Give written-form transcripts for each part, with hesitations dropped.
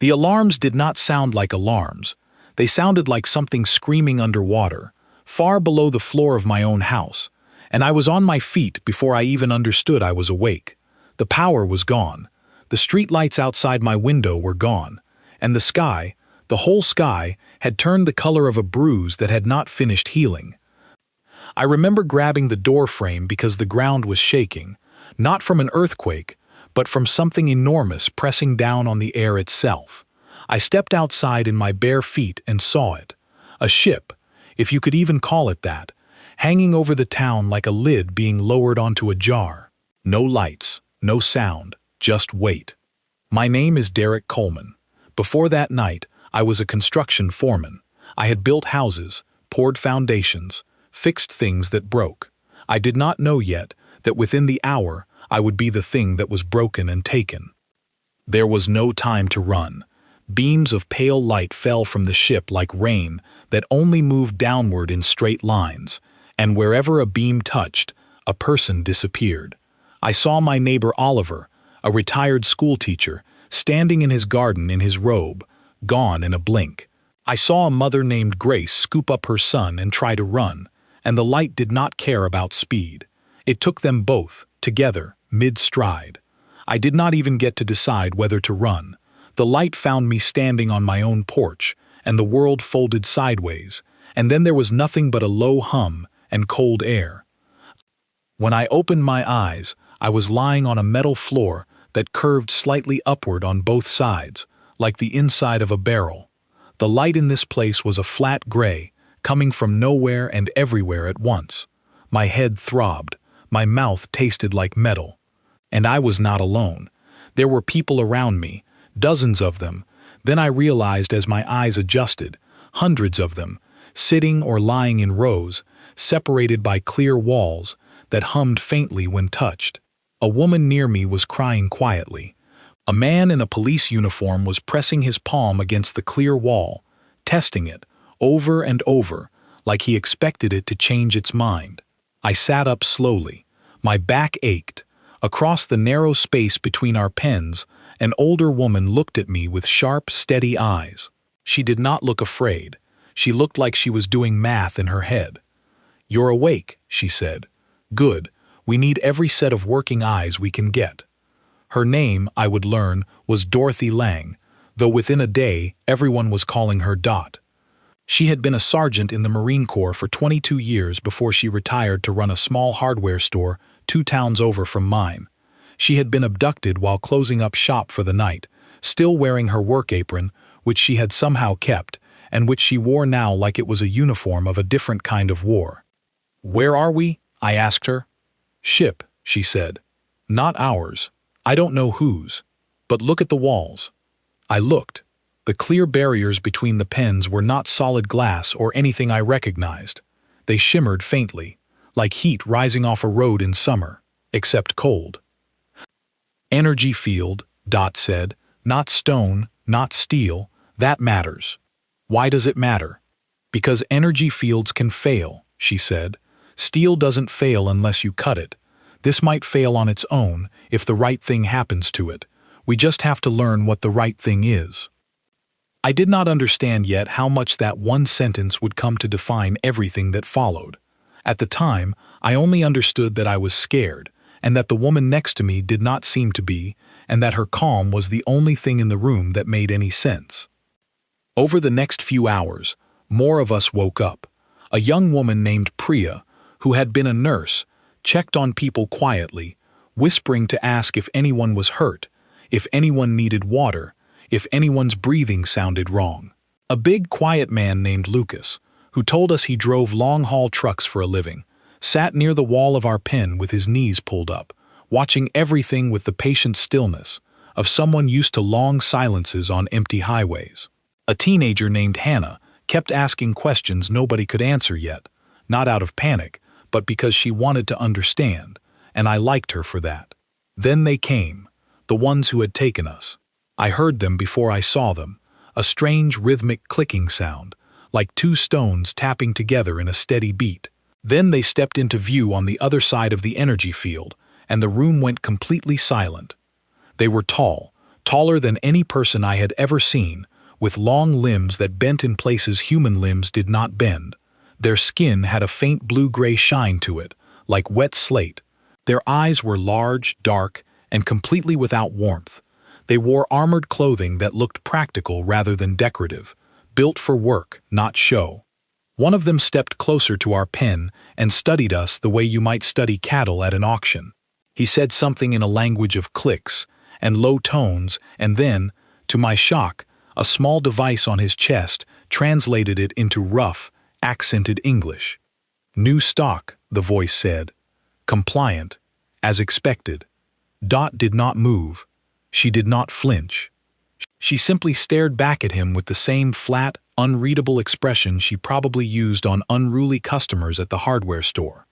The alarms did not sound like alarms. They sounded like something screaming underwater, far below the floor of my own house, and I was on my feet before I even understood I was awake. The power was gone. The streetlights outside my window were gone, and the sky, the whole sky, had turned the color of a bruise that had not finished healing. I remember grabbing the door frame because the ground was shaking, not from an earthquake, but from something enormous pressing down on the air itself. I stepped outside in my bare feet and saw it. A ship, if you could even call it that, hanging over the town like a lid being lowered onto a jar. No lights, no sound, just weight. My name is Derek Coleman. Before that night, I was a construction foreman. I had built houses, poured foundations, fixed things that broke. I did not know yet that within the hour I would be the thing that was broken and taken. There was no time to run. Beams of pale light fell from the ship like rain that only moved downward in straight lines, and wherever a beam touched, a person disappeared. I saw my neighbor Oliver, a retired schoolteacher, standing in his garden in his robe, gone in a blink. I saw a mother named Grace scoop up her son and try to run, and the light did not care about speed. It took them both, together, mid-stride. I did not even get to decide whether to run. The light found me standing on my own porch, and the world folded sideways, and then there was nothing but a low hum and cold air. When I opened my eyes, I was lying on a metal floor that curved slightly upward on both sides, like the inside of a barrel. The light in this place was a flat gray, coming from nowhere and everywhere at once. My head throbbed, my mouth tasted like metal. And I was not alone. There were people around me, dozens of them. Then I realized as my eyes adjusted, hundreds of them, sitting or lying in rows, separated by clear walls that hummed faintly when touched. A woman near me was crying quietly. A man in a police uniform was pressing his palm against the clear wall, testing it, over and over, like he expected it to change its mind. I sat up slowly. My back ached. Across the narrow space between our pens, an older woman looked at me with sharp, steady eyes. She did not look afraid. She looked like she was doing math in her head. "You're awake," she said. "Good. We need every set of working eyes we can get." Her name, I would learn, was Dorothy Lang, though within a day everyone was calling her Dot. She had been a sergeant in the Marine Corps for 22 years before she retired to run a small hardware store 2 towns over from mine. She had been abducted while closing up shop for the night, still wearing her work apron, which she had somehow kept, and which she wore now like it was a uniform of a different kind of war. "Where are we?" I asked her. "Ship," she said. "Not ours. I don't know whose. But look at the walls." I looked. The clear barriers between the pens were not solid glass or anything I recognized. They shimmered faintly, like heat rising off a road in summer, except cold. "Energy field," Dot said. "Not stone, not steel. That matters." "Why does it matter?" "Because energy fields can fail," she said. "Steel doesn't fail unless you cut it. This might fail on its own if the right thing happens to it. We just have to learn what the right thing is." I did not understand yet how much that one sentence would come to define everything that followed. At the time, I only understood that I was scared, and that the woman next to me did not seem to be, and that her calm was the only thing in the room that made any sense. Over the next few hours, more of us woke up. A young woman named Priya, who had been a nurse, checked on people quietly, whispering to ask if anyone was hurt, if anyone needed water, if anyone's breathing sounded wrong. A big, quiet man named Lucas, who told us he drove long-haul trucks for a living, sat near the wall of our pen with his knees pulled up, watching everything with the patient stillness of someone used to long silences on empty highways. A teenager named Hannah kept asking questions nobody could answer yet, not out of panic, but because she wanted to understand, and I liked her for that. Then they came, the ones who had taken us. I heard them before I saw them, a strange rhythmic clicking sound, like 2 stones tapping together in a steady beat. Then they stepped into view on the other side of the energy field, and the room went completely silent. They were tall, taller than any person I had ever seen, with long limbs that bent in places human limbs did not bend. Their skin had a faint blue-gray shine to it, like wet slate. Their eyes were large, dark, and completely without warmth. They wore armored clothing that looked practical rather than decorative, built for work, not show. One of them stepped closer to our pen and studied us the way you might study cattle at an auction. He said something in a language of clicks and low tones, and then, to my shock, a small device on his chest translated it into rough, accented English. "New stock," the voice said. "Compliant, as expected." Dot did not move. She did not flinch. She simply stared back at him with the same flat, unreadable expression she probably used on unruly customers at the hardware store.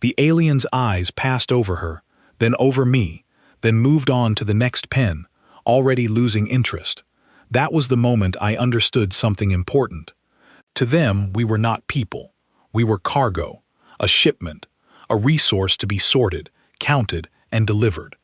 The alien's eyes passed over her, then over me, then moved on to the next pen, already losing interest. That was the moment I understood something important. To them, we were not people. We were cargo, a shipment, a resource to be sorted, counted, and delivered.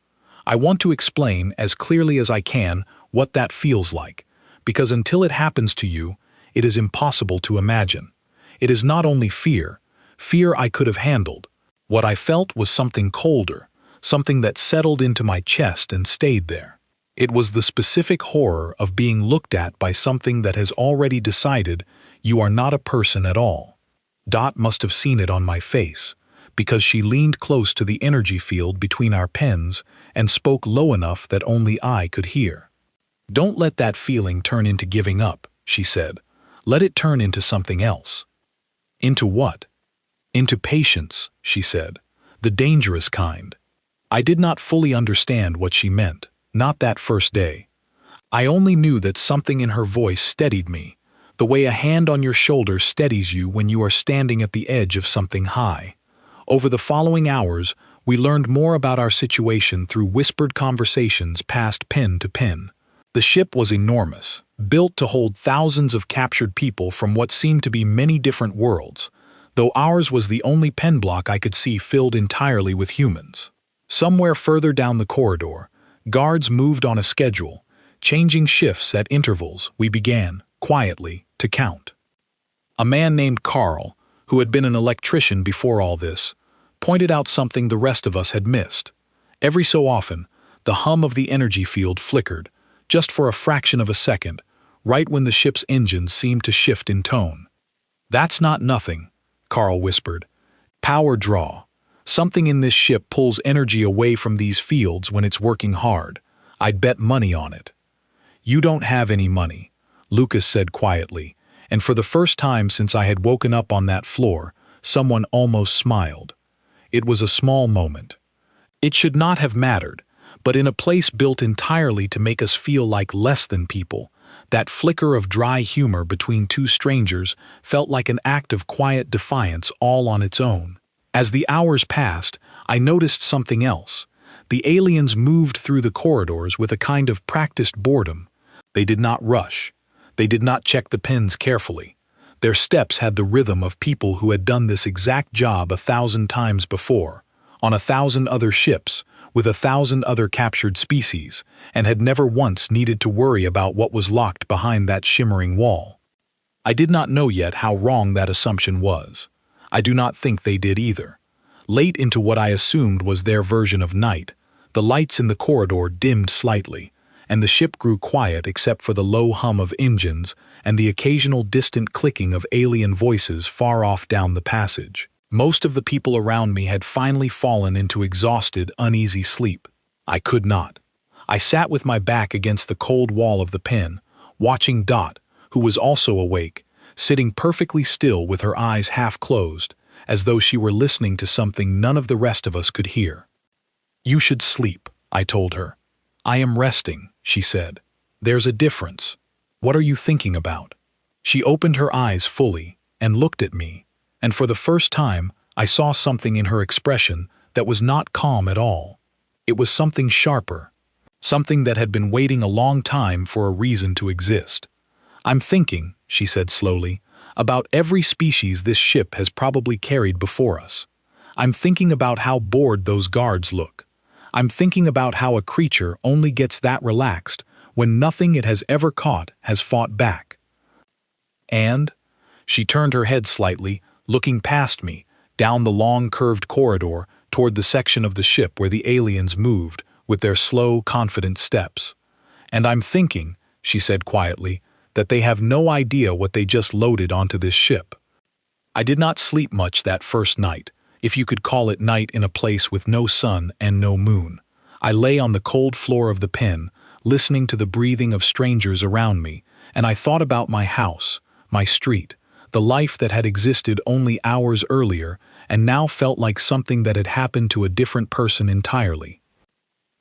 I want to explain, as clearly as I can, what that feels like, because until it happens to you, it is impossible to imagine. It is not only fear. Fear I could have handled. What I felt was something colder, something that settled into my chest and stayed there. It was the specific horror of being looked at by something that has already decided you are not a person at all. Dot must have seen it on my face, because she leaned close to the energy field between our pens and spoke low enough that only I could hear. "Don't let that feeling turn into giving up," she said. "Let it turn into something else." "Into what?" "Into patience," she said. "The dangerous kind." I did not fully understand what she meant, not that first day. I only knew that something in her voice steadied me, the way a hand on your shoulder steadies you when you are standing at the edge of something high. Over the following hours, we learned more about our situation through whispered conversations passed pen to pen. The ship was enormous, built to hold thousands of captured people from what seemed to be many different worlds, though ours was the only pen block I could see filled entirely with humans. Somewhere further down the corridor, guards moved on a schedule, changing shifts at intervals. We began, quietly, to count. A man named Carl, who had been an electrician before all this, pointed out something the rest of us had missed. Every so often, the hum of the energy field flickered, just for a fraction of a second, right when the ship's engines seemed to shift in tone. "That's not nothing," Carl whispered. "Power draw. Something in this ship pulls energy away from these fields when it's working hard. I'd bet money on it." "You don't have any money," Lucas said quietly, and for the first time since I had woken up on that floor, someone almost smiled. It was a small moment. It should not have mattered, but in a place built entirely to make us feel like less than people, that flicker of dry humor between two strangers felt like an act of quiet defiance all on its own. As the hours passed, I noticed something else. The aliens moved through the corridors with a kind of practiced boredom. They did not rush. They did not check the pens carefully. Their steps had the rhythm of people who had done this exact job 1,000 times before, on 1,000 other ships, with 1,000 other captured species, and had never once needed to worry about what was locked behind that shimmering wall. I did not know yet how wrong that assumption was. I do not think they did either. Late into what I assumed was their version of night, the lights in the corridor dimmed slightly, and the ship grew quiet except for the low hum of engines and the occasional distant clicking of alien voices far off down the passage. Most of the people around me had finally fallen into exhausted, uneasy sleep. I could not. I sat with my back against the cold wall of the pen, watching Dot, who was also awake, sitting perfectly still with her eyes half closed, as though she were listening to something none of the rest of us could hear. "You should sleep," I told her. "I am resting," she said. "There's a difference. What are you thinking about?" She opened her eyes fully and looked at me, and for the first time I saw something in her expression that was not calm at all. It was something sharper, something that had been waiting a long time for a reason to exist. "I'm thinking," she said slowly, "about every species this ship has probably carried before us. I'm thinking about how bored those guards look. I'm thinking about how a creature only gets that relaxed when nothing it has ever caught has fought back. And she turned her head slightly, looking past me, down the long curved corridor toward the section of the ship where the aliens moved with their slow, confident steps. And I'm thinking, she said quietly, that they have no idea what they just loaded onto this ship. I did not sleep much that first night, if you could call it night in a place with no sun and no moon. I lay on the cold floor of the pen, listening to the breathing of strangers around me, and I thought about my house, my street, the life that had existed only hours earlier and now felt like something that had happened to a different person entirely.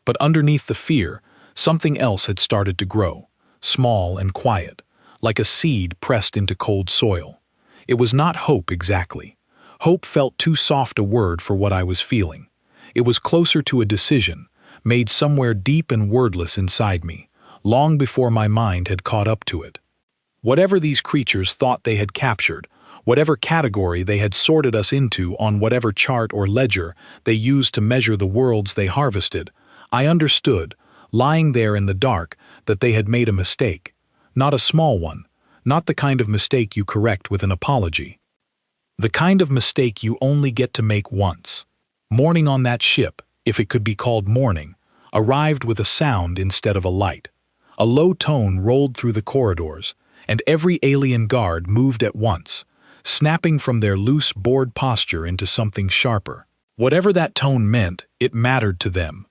But underneath the fear, something else had started to grow, small and quiet, like a seed pressed into cold soil. It was not hope exactly. Hope felt too soft a word for what I was feeling. It was closer to a decision, made somewhere deep and wordless inside me, long before my mind had caught up to it. Whatever these creatures thought they had captured, whatever category they had sorted us into on whatever chart or ledger they used to measure the worlds they harvested, I understood, lying there in the dark, that they had made a mistake. Not a small one, not the kind of mistake you correct with an apology. The kind of mistake you only get to make once. Morning on that ship, if it could be called morning, arrived with a sound instead of a light. A low tone rolled through the corridors, and every alien guard moved at once, snapping from their loose, bored posture into something sharper. Whatever that tone meant, it mattered to them.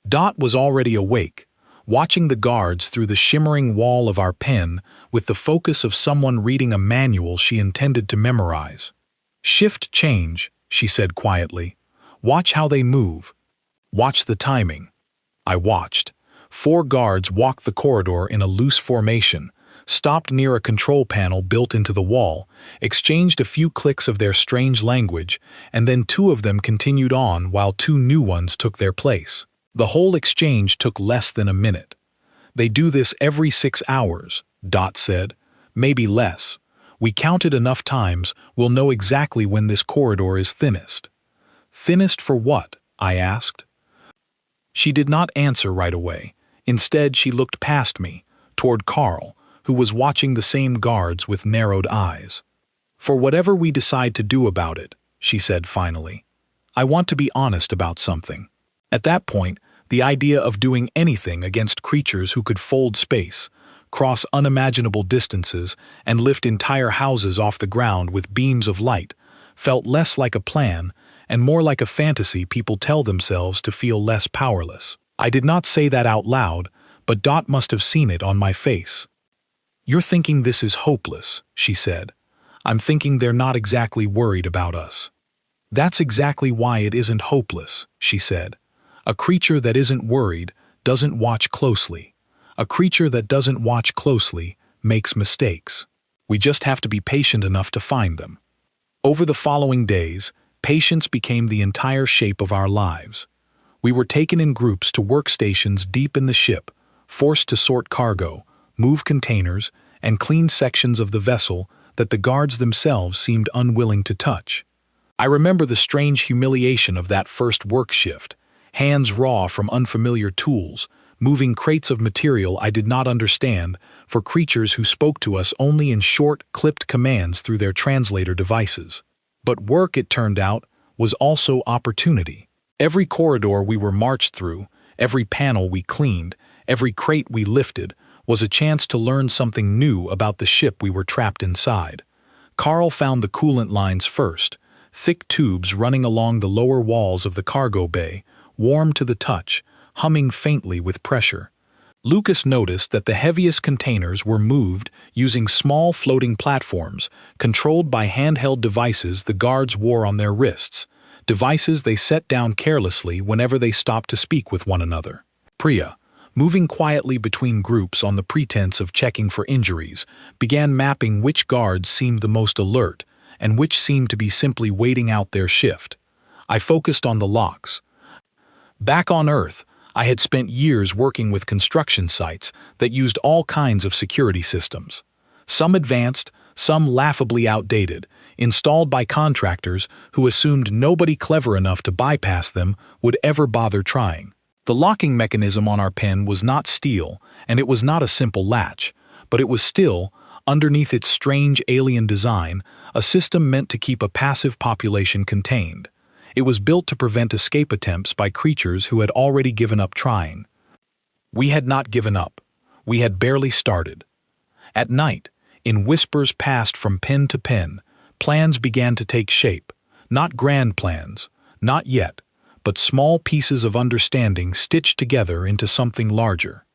Dot was already awake, watching the guards through the shimmering wall of our pen with the focus of someone reading a manual she intended to memorize. "Shift change," she said quietly. "Watch how they move. Watch the timing." I watched. 4 guards walked the corridor in a loose formation, stopped near a control panel built into the wall, exchanged a few clicks of their strange language, and then 2 of them continued on while 2 new ones took their place. The whole exchange took less than a minute. "They do this every 6 hours, Dot said. "Maybe less. We counted enough times, we'll know exactly when this corridor is thinnest." "Thinnest for what?" I asked. She did not answer right away. Instead, she looked past me, toward Carl, who was watching the same guards with narrowed eyes. "For whatever we decide to do about it," she said finally, "I want to be honest about something." At that point, the idea of doing anything against creatures who could fold space, cross unimaginable distances, and lift entire houses off the ground with beams of light felt less like a plan and more like a fantasy people tell themselves to feel less powerless. I did not say that out loud, but Dot must have seen it on my face. "You're thinking this is hopeless," she said. "I'm thinking they're not exactly worried about us." "That's exactly why it isn't hopeless," she said. "A creature that isn't worried doesn't watch closely. A creature that doesn't watch closely makes mistakes. We just have to be patient enough to find them." Over the following days, patience became the entire shape of our lives. We were taken in groups to workstations deep in the ship, forced to sort cargo, move containers, and clean sections of the vessel that the guards themselves seemed unwilling to touch. I remember the strange humiliation of that first work shift, hands raw from unfamiliar tools, moving crates of material I did not understand for creatures who spoke to us only in short, clipped commands through their translator devices. But work, it turned out, was also opportunity. Every corridor we were marched through, every panel we cleaned, every crate we lifted, was a chance to learn something new about the ship we were trapped inside. Carl found the coolant lines first, thick tubes running along the lower walls of the cargo bay, warm to the touch, humming faintly with pressure. Lucas noticed that the heaviest containers were moved using small floating platforms, controlled by handheld devices the guards wore on their wrists, devices they set down carelessly whenever they stopped to speak with one another. Priya, moving quietly between groups on the pretense of checking for injuries, began mapping which guards seemed the most alert and which seemed to be simply waiting out their shift. I focused on the locks. Back on Earth, I had spent years working with construction sites that used all kinds of security systems. Some advanced, some laughably outdated, installed by contractors who assumed nobody clever enough to bypass them would ever bother trying. The locking mechanism on our pen was not steel, and it was not a simple latch, but it was still, underneath its strange alien design, a system meant to keep a passive population contained. It was built to prevent escape attempts by creatures who had already given up trying. We had not given up. We had barely started. At night, in whispers passed from pen to pen, plans began to take shape. Not grand plans, not yet, but small pieces of understanding stitched together into something larger.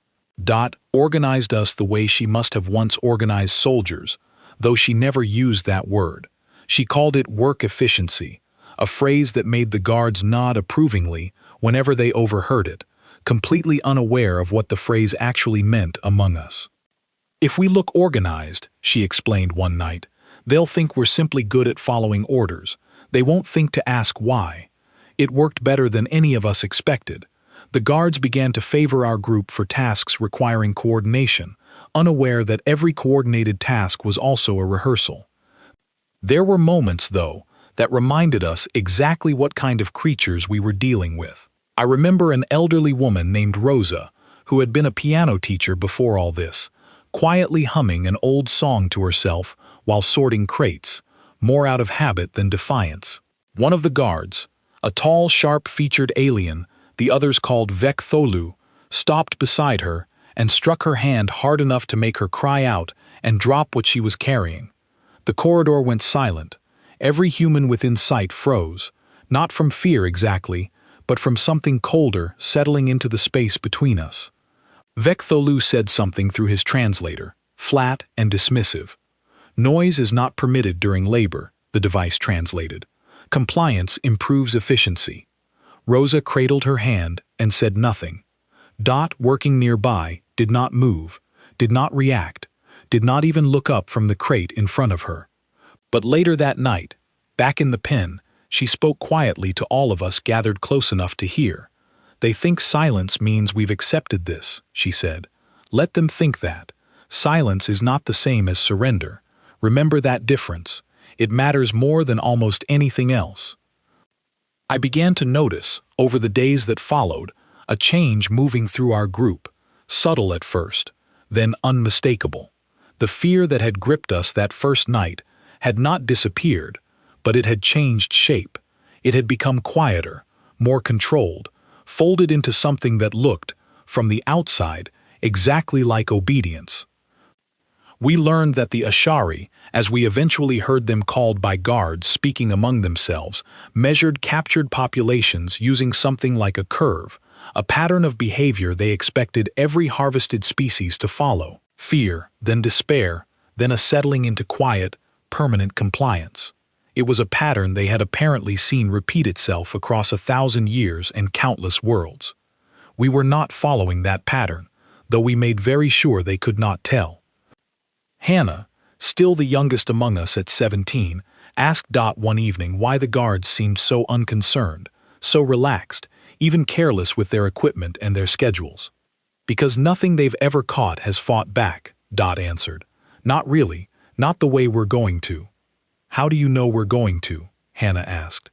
Dot organized us the way she must have once organized soldiers, though she never used that word. She called it work efficiency, a phrase that made the guards nod approvingly whenever they overheard it, completely unaware of what the phrase actually meant among us. If we look organized, she explained one night, they'll think we're simply good at following orders. They won't think to ask why. It worked better than any of us expected. The guards began to favor our group for tasks requiring coordination, unaware that every coordinated task was also a rehearsal. There were moments, though, that reminded us exactly what kind of creatures we were dealing with. I remember an elderly woman named Rosa, who had been a piano teacher before all this, quietly humming an old song to herself while sorting crates, more out of habit than defiance. One of the guards, a tall, sharp-featured alien the others called Vek Tholu, stopped beside her and struck her hand hard enough to make her cry out and drop what she was carrying. The corridor went silent. Every human within sight froze, not from fear exactly, but from something colder settling into the space between us. Vek Tholu said something through his translator, flat and dismissive. Noise is not permitted during labor, the device translated. Compliance improves efficiency. Rosa cradled her hand and said nothing. Dot, working nearby, did not move, did not react, did not even look up from the crate in front of her. But later that night, back in the pen, she spoke quietly to all of us gathered close enough to hear. They think silence means we've accepted this, she said. Let them think that. Silence is not the same as surrender. Remember that difference. It matters more than almost anything else. I began to notice, over the days that followed, a change moving through our group, subtle at first, then unmistakable. The fear that had gripped us that first night had not disappeared, but it had changed shape. It had become quieter, more controlled, folded into something that looked, from the outside, exactly like obedience. We learned that the Ashari, as we eventually heard them called by guards speaking among themselves, measured captured populations using something like a curve, a pattern of behavior they expected every harvested species to follow. Fear, then despair, then a settling into quiet, permanent compliance. It was a pattern they had apparently seen repeat itself across 1,000 years and countless worlds. We were not following that pattern, though we made very sure they could not tell. Hannah, still the youngest among us at 17, asked Dot one evening why the guards seemed so unconcerned, so relaxed, even careless with their equipment and their schedules. Because nothing they've ever caught has fought back, Dot answered. Not really, not the way we're going to. How do you know we're going to? Hannah asked.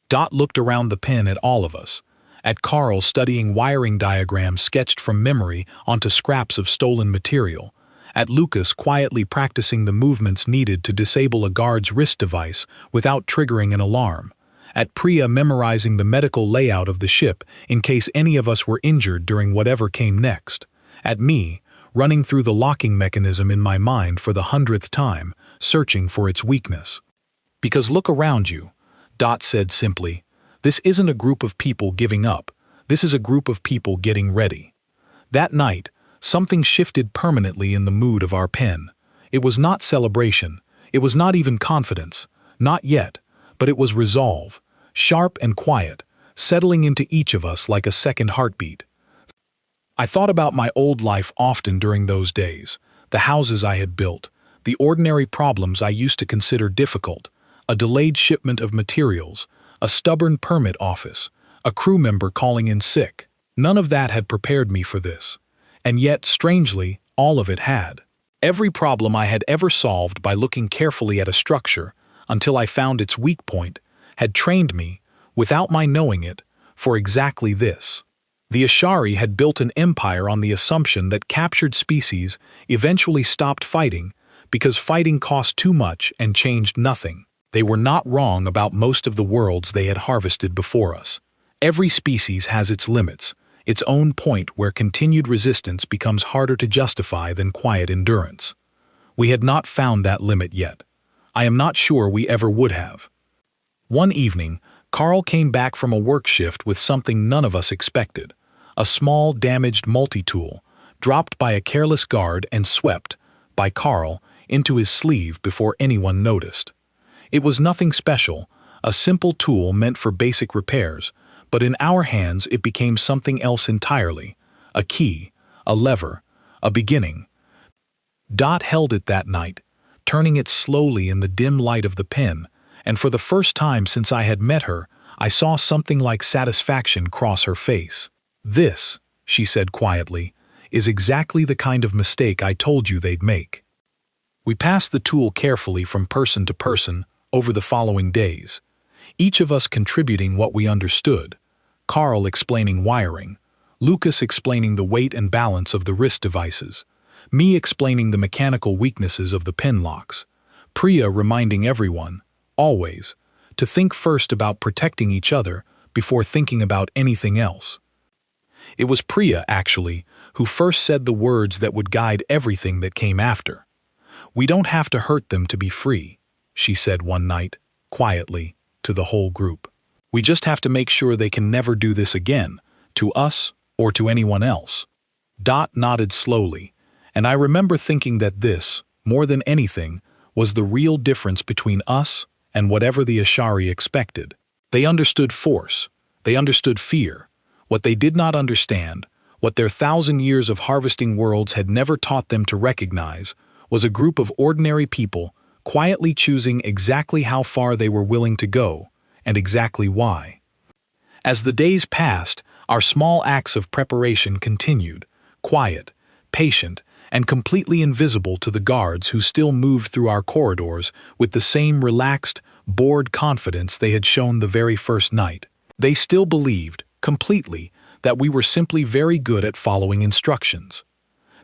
Dot looked around the pen at all of us, at Carl studying wiring diagrams sketched from memory onto scraps of stolen material, at Lucas quietly practicing the movements needed to disable a guard's wrist device without triggering an alarm, at Priya memorizing the medical layout of the ship in case any of us were injured during whatever came next, at me, running through the locking mechanism in my mind for the 100th time, searching for its weakness. Because look around you, Dot said simply. This isn't a group of people giving up. This is a group of people getting ready. That night, something shifted permanently in the mood of our pen. It was not celebration. It was not even confidence. Not yet. But it was resolve, sharp and quiet, settling into each of us like a second heartbeat. I thought about my old life often during those days, the houses I had built, the ordinary problems I used to consider difficult, a delayed shipment of materials, a stubborn permit office, a crew member calling in sick. None of that had prepared me for this. And yet, strangely, all of it had. Every problem I had ever solved by looking carefully at a structure, until I found its weak point, had trained me, without my knowing it, for exactly this. The Ashari had built an empire on the assumption that captured species eventually stopped fighting because fighting cost too much and changed nothing. They were not wrong about most of the worlds they had harvested before us. Every species has its limits, its own point where continued resistance becomes harder to justify than quiet endurance. We had not found that limit yet. I am not sure we ever would have. One evening, Carl came back from a work shift with something none of us expected. A small, damaged multi-tool, dropped by a careless guard and swept, by Carl, into his sleeve before anyone noticed. It was nothing special, a simple tool meant for basic repairs, but in our hands it became something else entirely. A key, a lever, a beginning. Dot held it that night, turning it slowly in the dim light of the pen, and for the first time since I had met her, I saw something like satisfaction cross her face. "This," she said quietly, "is exactly the kind of mistake I told you they'd make." We passed the tool carefully from person to person over the following days, each of us contributing what we understood. Carl explaining wiring, Lucas explaining the weight and balance of the wrist devices, me explaining the mechanical weaknesses of the pin locks, Priya reminding everyone, always, to think first about protecting each other before thinking about anything else. It was Priya, actually, who first said the words that would guide everything that came after. "We don't have to hurt them to be free," she said one night, quietly, to the whole group. "We just have to make sure they can never do this again, to us or to anyone else." Dot nodded slowly, and I remember thinking that this, more than anything, was the real difference between us and whatever the Ashari expected. They understood force, they understood fear. What they did not understand, what their 1,000 years of harvesting worlds had never taught them to recognize, was a group of ordinary people quietly choosing exactly how far they were willing to go, and exactly why. As the days passed, our small acts of preparation continued, quiet, patient, and completely invisible to the guards who still moved through our corridors with the same relaxed, bored confidence they had shown the very first night. They still believed, completely, that we were simply very good at following instructions.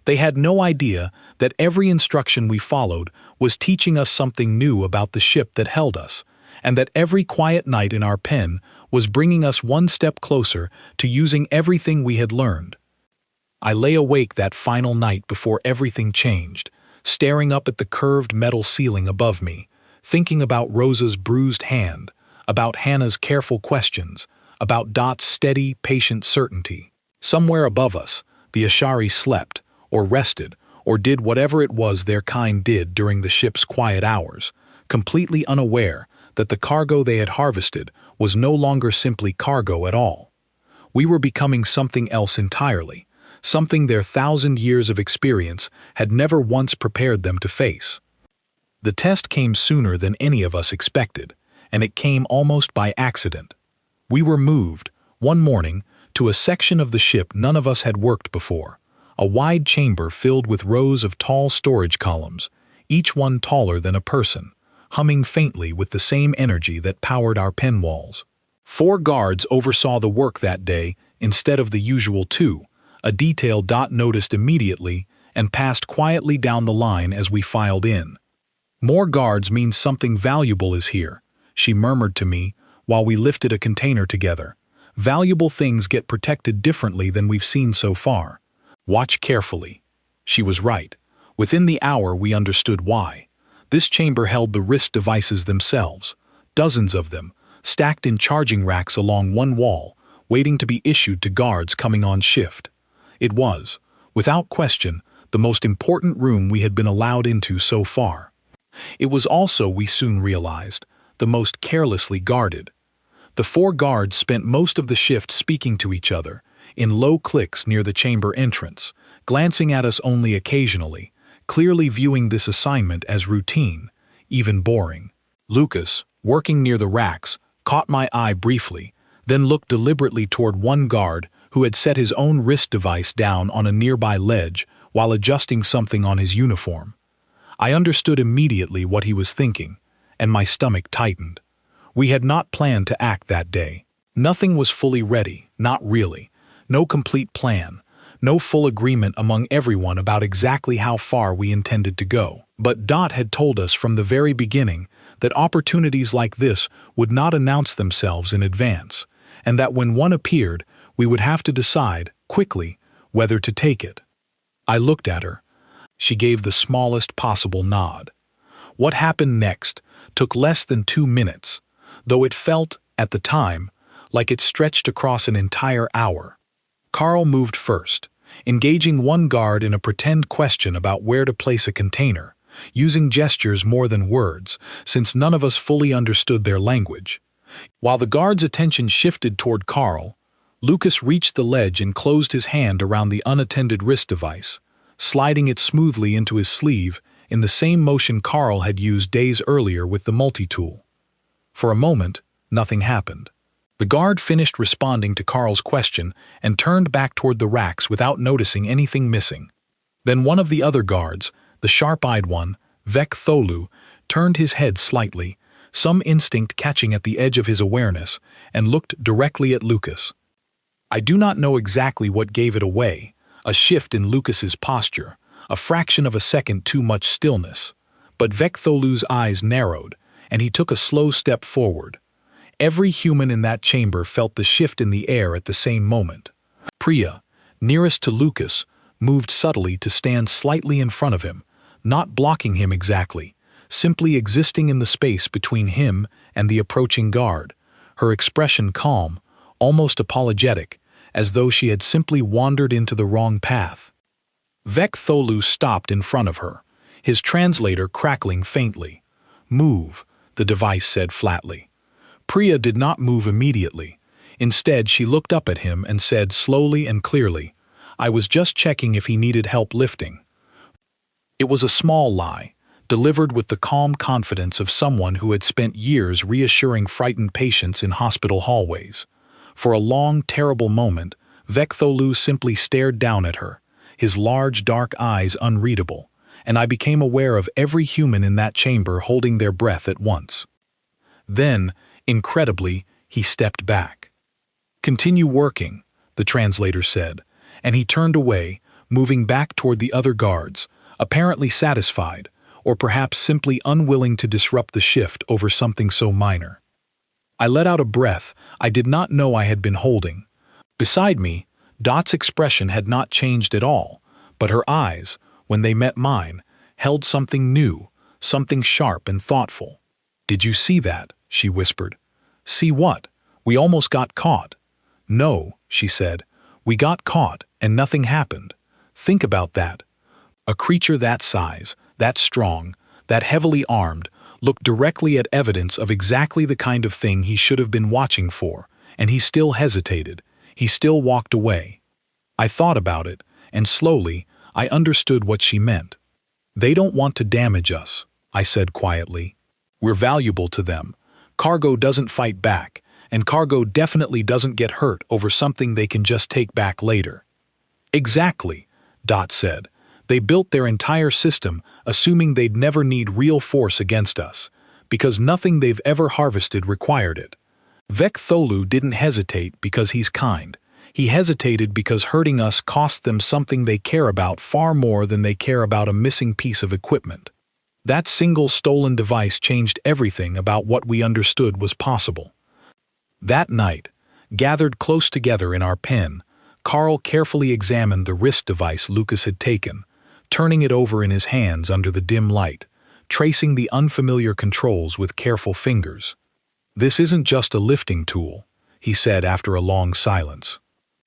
They had no idea that every instruction we followed was teaching us something new about the ship that held us, and that every quiet night in our pen was bringing us one step closer to using everything we had learned. I lay awake that final night before everything changed, staring up at the curved metal ceiling above me, thinking about Rosa's bruised hand, about Hannah's careful questions, about Dot's steady, patient certainty. Somewhere above us, the Ashari slept, or rested, or did whatever it was their kind did during the ship's quiet hours, completely unaware that the cargo they had harvested was no longer simply cargo at all. We were becoming something else entirely, something their 1,000 years of experience had never once prepared them to face. The test came sooner than any of us expected, and it came almost by accident. We were moved, one morning, to a section of the ship none of us had worked before, a wide chamber filled with rows of tall storage columns, each one taller than a person, humming faintly with the same energy that powered our pen walls. 4 guards oversaw the work that day instead of the usual 2, a detail Dot noticed immediately and passed quietly down the line as we filed in. "More guards means something valuable is here," she murmured to me while we lifted a container together. "Valuable things get protected differently than we've seen so far. Watch carefully." She was right. Within the hour we understood why. This chamber held the wrist devices themselves, dozens of them, stacked in charging racks along one wall, waiting to be issued to guards coming on shift. It was, without question, the most important room we had been allowed into so far. It was also, we soon realized, the most carelessly guarded. The 4 guards spent most of the shift speaking to each other, in low cliques near the chamber entrance, glancing at us only occasionally, clearly viewing this assignment as routine, even boring. Lucas, working near the racks, caught my eye briefly, then looked deliberately toward one guard who had set his own wrist device down on a nearby ledge while adjusting something on his uniform. I understood immediately what he was thinking, and my stomach tightened. We had not planned to act that day. Nothing was fully ready, not really. No complete plan, no full agreement among everyone about exactly how far we intended to go. But Dot had told us from the very beginning that opportunities like this would not announce themselves in advance, and that when one appeared, we would have to decide, quickly, whether to take it. I looked at her. She gave the smallest possible nod. What happened next took less than 2 minutes, though it felt, at the time, like it stretched across an entire hour. Carl moved first, engaging one guard in a pretend question about where to place a container, using gestures more than words, since none of us fully understood their language. While the guard's attention shifted toward Carl, Lucas reached the ledge and closed his hand around the unattended wrist device, sliding it smoothly into his sleeve in the same motion Carl had used days earlier with the multi-tool. For a moment, nothing happened. The guard finished responding to Carl's question and turned back toward the racks without noticing anything missing. Then one of the other guards, the sharp-eyed one, Vek Tholu, turned his head slightly, some instinct catching at the edge of his awareness, and looked directly at Lucas. I do not know exactly what gave it away, a shift in Lucas's posture, a fraction of a second too much stillness, but Vek Tholu's eyes narrowed, and he took a slow step forward. Every human in that chamber felt the shift in the air at the same moment. Priya, nearest to Lucas, moved subtly to stand slightly in front of him, not blocking him exactly, simply existing in the space between him and the approaching guard, her expression calm, almost apologetic, as though she had simply wandered into the wrong path. Vek Tholu stopped in front of her, his translator crackling faintly. "Move," the device said flatly. Priya did not move immediately. Instead, she looked up at him and said slowly and clearly, "I was just checking if he needed help lifting." It was a small lie, delivered with the calm confidence of someone who had spent years reassuring frightened patients in hospital hallways. For a long, terrible moment, Vek Tholu simply stared down at her, his large, dark eyes unreadable, and I became aware of every human in that chamber holding their breath at once. Then, incredibly, he stepped back. "Continue working," the translator said, and he turned away, moving back toward the other guards, apparently satisfied, or perhaps simply unwilling to disrupt the shift over something so minor. I let out a breath I did not know I had been holding. Beside me, Dot's expression had not changed at all, but her eyes, when they met mine, held something new, something sharp and thoughtful. "Did you see that?" she whispered. "See what? We almost got caught." "No," she said. "We got caught, and nothing happened. Think about that. A creature that size, that strong, that heavily armed, looked directly at evidence of exactly the kind of thing he should have been watching for, and he still hesitated. He still walked away." I thought about it, and slowly, I understood what she meant. "They don't want to damage us," I said quietly. "We're valuable to them. Cargo doesn't fight back, and cargo definitely doesn't get hurt over something they can just take back later." "Exactly," Dot said. "They built their entire system assuming they'd never need real force against us, because nothing they've ever harvested required it. Vek Tholu didn't hesitate because he's kind. He hesitated because hurting us cost them something they care about far more than they care about a missing piece of equipment. That single stolen device changed everything about what we understood was possible." That night, gathered close together in our pen, Carl carefully examined the wrist device Lucas had taken, turning it over in his hands under the dim light, tracing the unfamiliar controls with careful fingers. "This isn't just a lifting tool," he said after a long silence.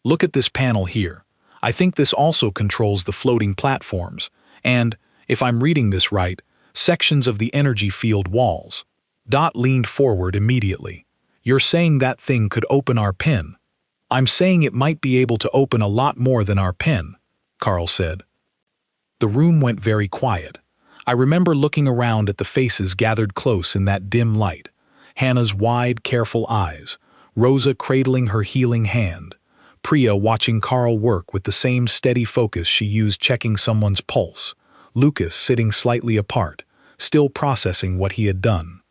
"Look at this panel here. I think this also controls the floating platforms, and, if I'm reading this right, sections of the energy field walls." Dot leaned forward immediately. "You're saying that thing could open our pen?" "I'm saying it might be able to open a lot more than our pen," Carl said. The room went very quiet. I remember looking around at the faces gathered close in that dim light. Hannah's wide, careful eyes, Rosa cradling her healing hand, Priya watching Carl work with the same steady focus she used checking someone's pulse, Lucas sitting slightly apart, still processing what he had done.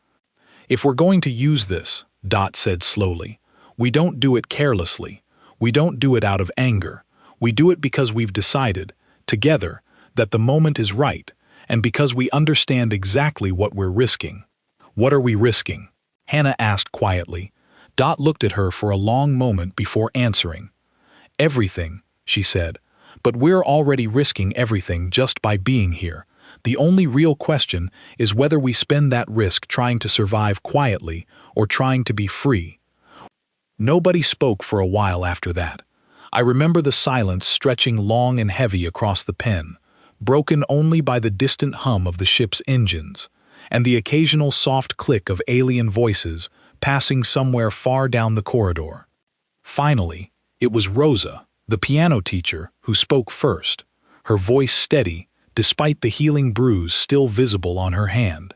"If we're going to use this," Dot said slowly, "we don't do it carelessly. We don't do it out of anger. We do it because we've decided, together, that the moment is right, and because we understand exactly what we're risking. What are we risking? Hannah asked quietly. Dot looked at her for a long moment before answering. Everything, she said. But we're already risking everything just by being here. The only real question is whether we spend that risk trying to survive quietly or trying to be free. Nobody spoke for a while after that. I remember the silence stretching long and heavy across the pen, broken only by the distant hum of the ship's engines, and the occasional soft click of alien voices passing somewhere far down the corridor. Finally, it was Rosa, the piano teacher, who spoke first, her voice steady, despite the healing bruise still visible on her hand.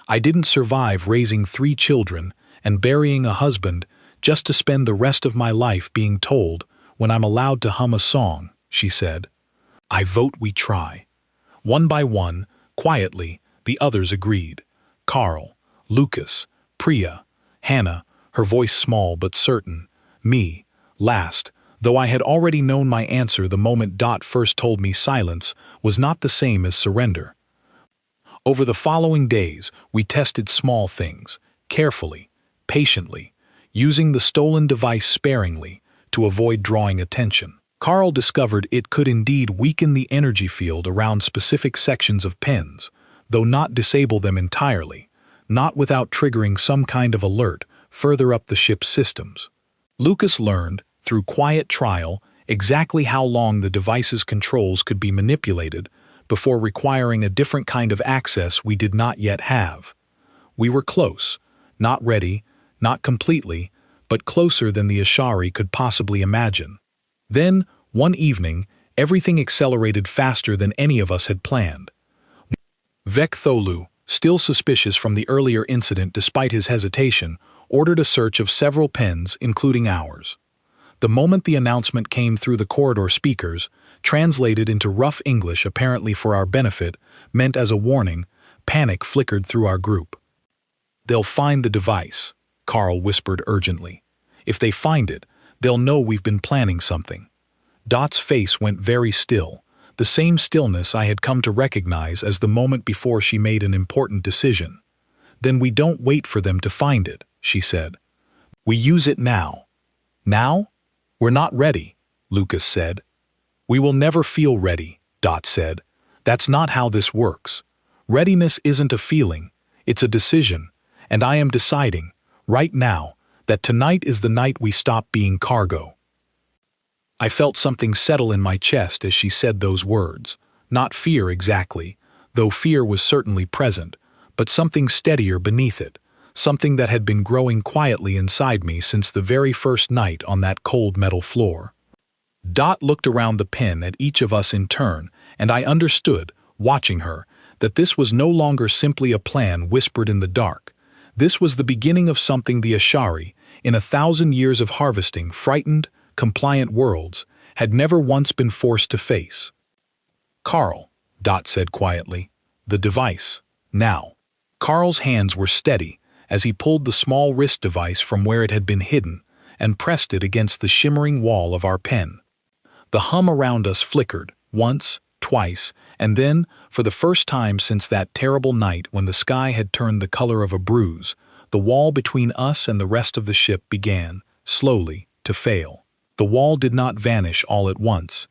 I didn't survive raising 3 children and burying a husband just to spend the rest of my life being told when I'm allowed to hum a song, she said. I vote we try. One by one, quietly, the others agreed. Carl, Lucas, Priya, Hannah, her voice small but certain, me, last, though I had already known my answer the moment Dot first told me silence was not the same as surrender. Over the following days, we tested small things, carefully, patiently, using the stolen device sparingly to avoid drawing attention. Carl discovered it could indeed weaken the energy field around specific sections of pens, though not disable them entirely, not without triggering some kind of alert further up the ship's systems. Lucas learned, through quiet trial, exactly how long the device's controls could be manipulated before requiring a different kind of access we did not yet have. We were close, not ready, not completely, but closer than the Ashari could possibly imagine. Then, one evening, everything accelerated faster than any of us had planned. Vek Tholu, still suspicious from the earlier incident despite his hesitation, ordered a search of several pens, including ours. The moment the announcement came through the corridor speakers, translated into rough English apparently for our benefit, meant as a warning, panic flickered through our group. They'll find the device, Carl whispered urgently. If they find it, they'll know we've been planning something. Dot's face went very still, the same stillness I had come to recognize as the moment before she made an important decision. Then we don't wait for them to find it, she said. We use it now. Now? We're not ready, Lucas said. We will never feel ready, Dot said. That's not how this works. Readiness isn't a feeling, it's a decision, and I am deciding, right now, that tonight is the night we stop being cargo. I felt something settle in my chest as she said those words. Not fear exactly, though fear was certainly present, but something steadier beneath it, something that had been growing quietly inside me since the very first night on that cold metal floor. Dot looked around the pen at each of us in turn, and I understood, watching her, that this was no longer simply a plan whispered in the dark. This was the beginning of something the Ashari, in 1,000 years of harvesting frightened, compliant worlds, had never once been forced to face. Carl, Dot said quietly, the device, now. Carl's hands were steady as he pulled the small wrist device from where it had been hidden and pressed it against the shimmering wall of our pen. The hum around us flickered, once, twice, and then, for the first time since that terrible night when the sky had turned the color of a bruise, the wall between us and the rest of the ship began, slowly, to fail. The wall did not vanish all at once.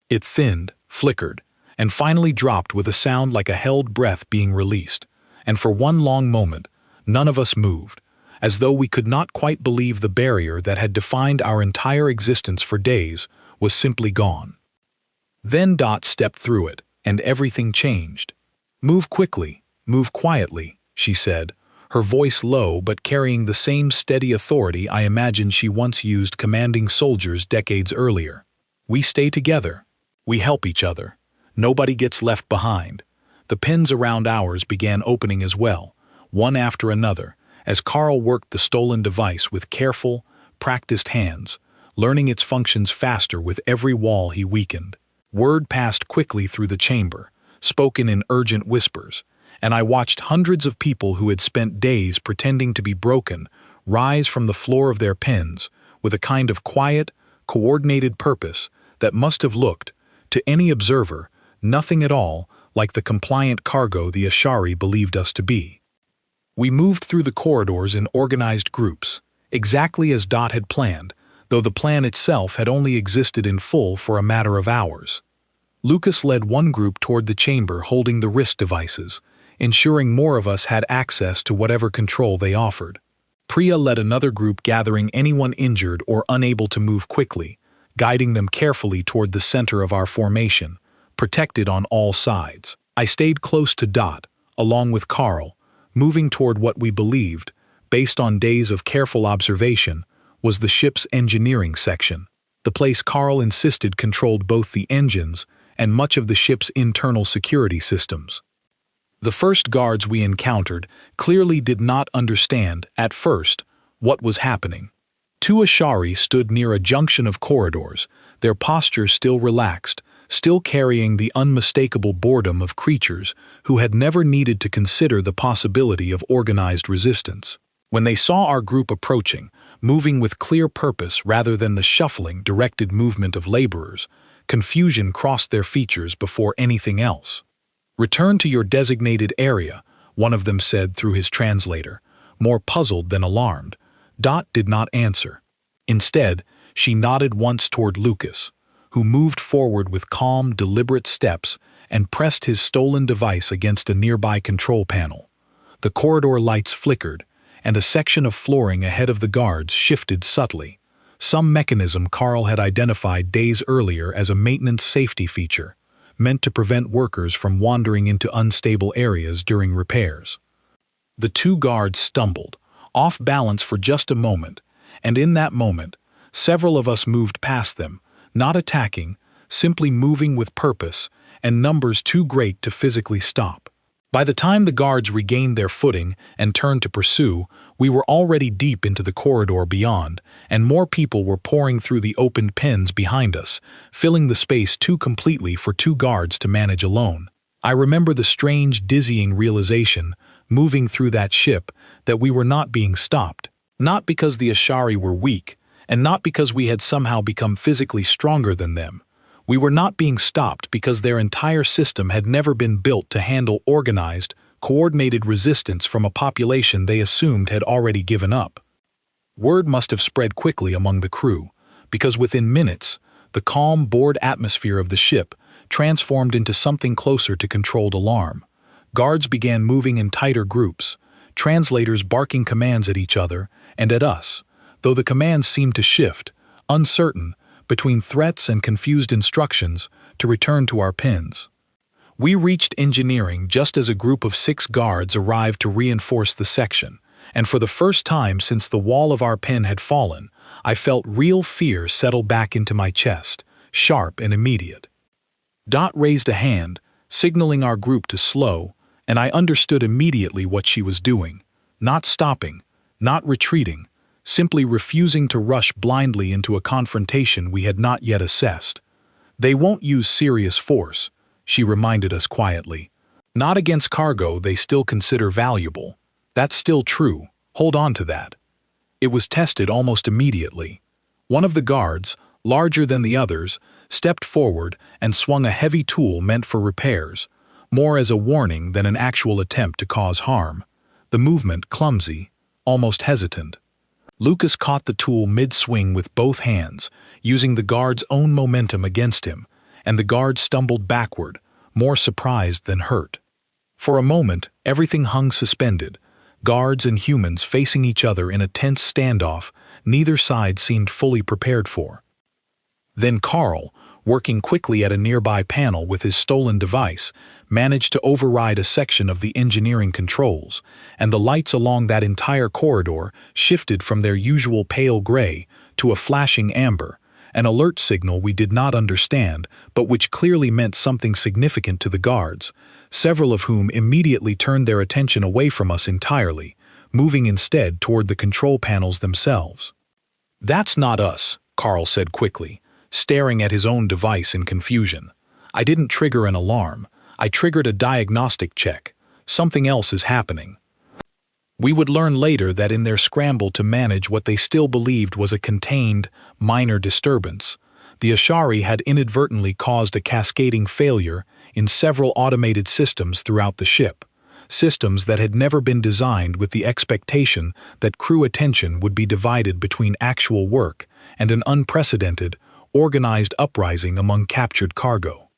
It thinned, flickered, and finally dropped with a sound like a held breath being released, and for one long moment, none of us moved, as though we could not quite believe the barrier that had defined our entire existence for days was simply gone. Then Dot stepped through it, and everything changed. Move quickly, move quietly, she said, her voice low but carrying the same steady authority I imagined she once used commanding soldiers decades earlier. We stay together. We help each other. Nobody gets left behind. The pens around ours began opening as well, one after another, as Carl worked the stolen device with careful, practiced hands, learning its functions faster with every wall he weakened. Word passed quickly through the chamber, spoken in urgent whispers, and I watched hundreds of people who had spent days pretending to be broken rise from the floor of their pens with a kind of quiet, coordinated purpose that must have looked, to any observer, nothing at all like the compliant cargo the Ashari believed us to be. We moved through the corridors in organized groups, exactly as Dot had planned, though the plan itself had only existed in full for a matter of hours. Lucas led one group toward the chamber holding the wrist devices, ensuring more of us had access to whatever control they offered. Priya led another group gathering anyone injured or unable to move quickly, guiding them carefully toward the center of our formation, protected on all sides. I stayed close to Dot, along with Carl, moving toward what we believed, based on days of careful observation, was the ship's engineering section. The place Carl insisted controlled both the engines and much of the ship's internal security systems. The first guards we encountered clearly did not understand, at first, what was happening. Two Ashari stood near a junction of corridors, their posture still relaxed, still carrying the unmistakable boredom of creatures who had never needed to consider the possibility of organized resistance. When they saw our group approaching, moving with clear purpose rather than the shuffling, directed movement of laborers, confusion crossed their features before anything else. "Return to your designated area," one of them said through his translator, more puzzled than alarmed. Dot did not answer. Instead, she nodded once toward Lucas, who moved forward with calm, deliberate steps and pressed his stolen device against a nearby control panel. The corridor lights flickered, and a section of flooring ahead of the guards shifted subtly, some mechanism Carl had identified days earlier as a maintenance safety feature, meant to prevent workers from wandering into unstable areas during repairs. The two guards stumbled, off balance for just a moment, and in that moment, several of us moved past them, not attacking, simply moving with purpose, and numbers too great to physically stop. By the time the guards regained their footing and turned to pursue, we were already deep into the corridor beyond, and more people were pouring through the opened pens behind us, filling the space too completely for two guards to manage alone. I remember the strange, dizzying realization, moving through that ship, that we were not being stopped. Not because the Ashari were weak, and not because we had somehow become physically stronger than them. We were not being stopped because their entire system had never been built to handle organized, coordinated resistance from a population they assumed had already given up. Word must have spread quickly among the crew, because within minutes, the calm, bored atmosphere of the ship transformed into something closer to controlled alarm. Guards began moving in tighter groups, translators barking commands at each other and at us, though the commands seemed to shift, uncertain, between threats and confused instructions to return to our pens. We reached engineering just as a group of 6 guards arrived to reinforce the section, and for the first time since the wall of our pen had fallen, I felt real fear settle back into my chest, sharp and immediate. Dot raised a hand, signaling our group to slow, and I understood immediately what she was doing, not stopping, not retreating, simply refusing to rush blindly into a confrontation we had not yet assessed. "They won't use serious force," she reminded us quietly. "Not against cargo they still consider valuable. That's still true. Hold on to that." It was tested almost immediately. One of the guards, larger than the others, stepped forward and swung a heavy tool meant for repairs, more as a warning than an actual attempt to cause harm. The movement clumsy, almost hesitant. Lucas caught the tool mid-swing with both hands, using the guard's own momentum against him, and the guard stumbled backward, more surprised than hurt. For a moment, everything hung suspended, guards and humans facing each other in a tense standoff neither side seemed fully prepared for. Then Carl, working quickly at a nearby panel with his stolen device, managed to override a section of the engineering controls, and the lights along that entire corridor shifted from their usual pale gray to a flashing amber, an alert signal we did not understand, but which clearly meant something significant to the guards, several of whom immediately turned their attention away from us entirely, moving instead toward the control panels themselves. "That's not us," Carl said quickly, staring at his own device in confusion. "I didn't trigger an alarm. I triggered a diagnostic check. Something else is happening." We would learn later that in their scramble to manage what they still believed was a contained, minor disturbance, the Ashari had inadvertently caused a cascading failure in several automated systems throughout the ship, systems that had never been designed with the expectation that crew attention would be divided between actual work and an unprecedented, organized uprising among captured cargo.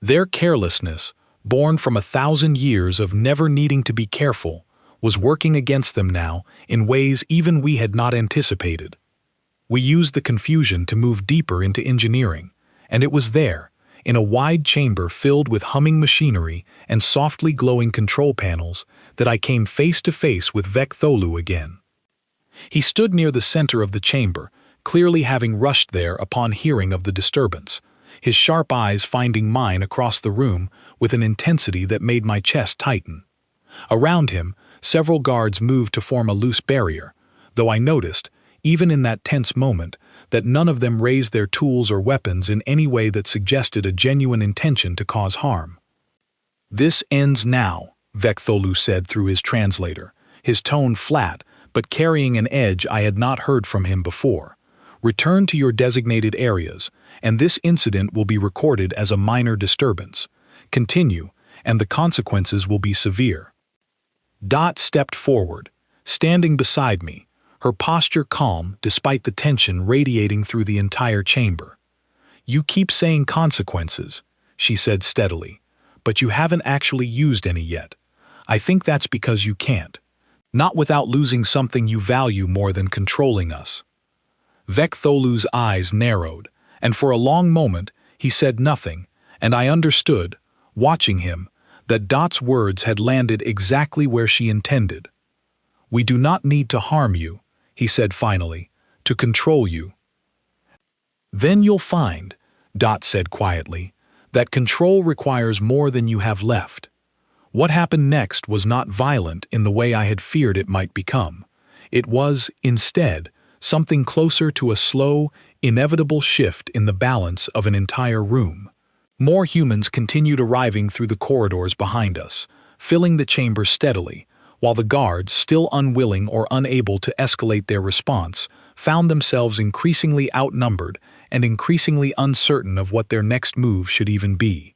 Their carelessness, born from 1,000 years of never needing to be careful, was working against them now in ways even we had not anticipated. We used the confusion to move deeper into engineering, and it was there, in a wide chamber filled with humming machinery and softly glowing control panels, that I came face to face with Vektholu again. He stood near the center of the chamber, clearly having rushed there upon hearing of the disturbance, his sharp eyes finding mine across the room with an intensity that made my chest tighten. Around him, several guards moved to form a loose barrier, though I noticed, even in that tense moment, that none of them raised their tools or weapons in any way that suggested a genuine intention to cause harm. "This ends now," Vektholu said through his translator, his tone flat, but carrying an edge I had not heard from him before. "Return to your designated areas, and this incident will be recorded as a minor disturbance. Continue, and the consequences will be severe." Dot stepped forward, standing beside me, her posture calm despite the tension radiating through the entire chamber. "You keep saying consequences," she said steadily, "but you haven't actually used any yet. I think that's because you can't. Not without losing something you value more than controlling us." Vektholu's eyes narrowed, and for a long moment he said nothing, and I understood, watching him, that Dot's words had landed exactly where she intended. "We do not need to harm you," he said finally, "to control you." "Then you'll find," Dot said quietly, "that control requires more than you have left." What happened next was not violent in the way I had feared it might become. It was, instead, something closer to a slow, inevitable shift in the balance of an entire room. More humans continued arriving through the corridors behind us, filling the chamber steadily, while the guards, still unwilling or unable to escalate their response, found themselves increasingly outnumbered and increasingly uncertain of what their next move should even be.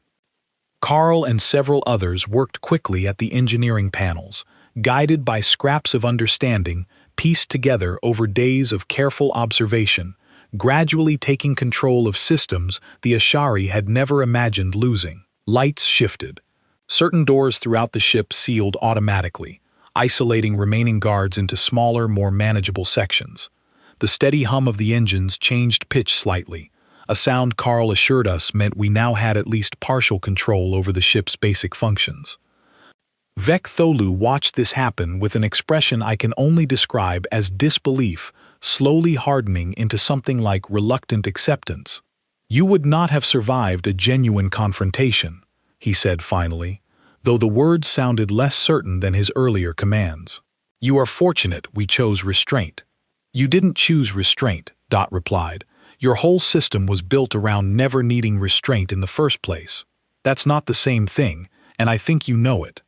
Carl and several others worked quickly at the engineering panels, guided by scraps of understanding pieced together over days of careful observation, gradually taking control of systems the Ashari had never imagined losing. Lights shifted. Certain doors throughout the ship sealed automatically, isolating remaining guards into smaller, more manageable sections. The steady hum of the engines changed pitch slightly, a sound Carl assured us meant we now had at least partial control over the ship's basic functions. Vektholu watched this happen with an expression I can only describe as disbelief, slowly hardening into something like reluctant acceptance. "You would not have survived a genuine confrontation," he said finally, though the words sounded less certain than his earlier commands. "You are fortunate we chose restraint." "You didn't choose restraint," Dot replied. "Your whole system was built around never needing restraint in the first place. That's not the same thing, and I think you know it."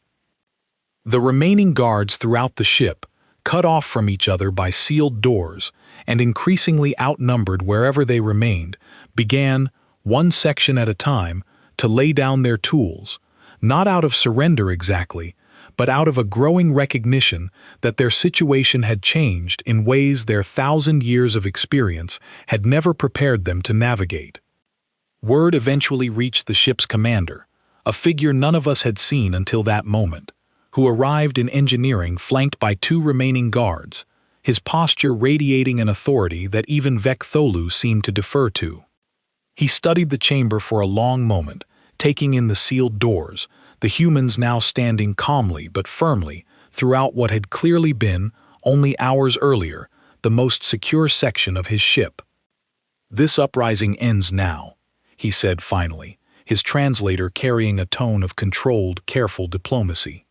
The remaining guards throughout the ship, cut off from each other by sealed doors, and increasingly outnumbered wherever they remained, began, one section at a time, to lay down their tools, not out of surrender exactly, but out of a growing recognition that their situation had changed in ways their 1,000 years of experience had never prepared them to navigate. Word eventually reached the ship's commander, a figure none of us had seen until that moment, who arrived in engineering flanked by 2 remaining guards, his posture radiating an authority that even Vektholu seemed to defer to. He studied the chamber for a long moment, taking in the sealed doors, the humans now standing calmly but firmly throughout what had clearly been, only hours earlier, the most secure section of his ship. "This uprising ends now," he said finally, his translator carrying a tone of controlled, careful diplomacy.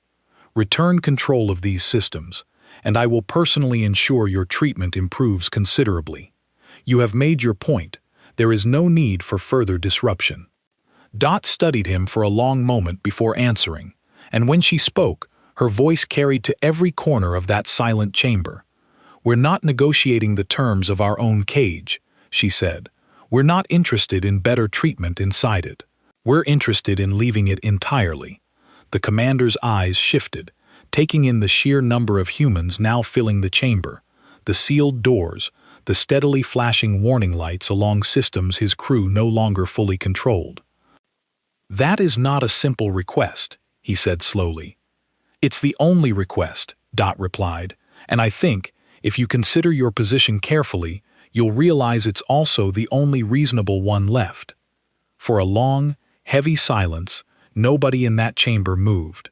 "Return control of these systems, and I will personally ensure your treatment improves considerably. You have made your point. There is no need for further disruption." Dot studied him for a long moment before answering, and when she spoke, Her voice carried to every corner of that silent chamber. "We're not negotiating the terms of our own cage," she said. "We're not interested in better treatment inside it. We're interested in leaving it entirely." The commander's eyes shifted, taking in the sheer number of humans now filling the chamber, the sealed doors, the steadily flashing warning lights along systems his crew no longer fully controlled. "That is not a simple request," he said slowly. "It's the only request," Dot replied, "and I think, if you consider your position carefully, you'll realize it's also the only reasonable one left." For a long, heavy silence, nobody in that chamber moved.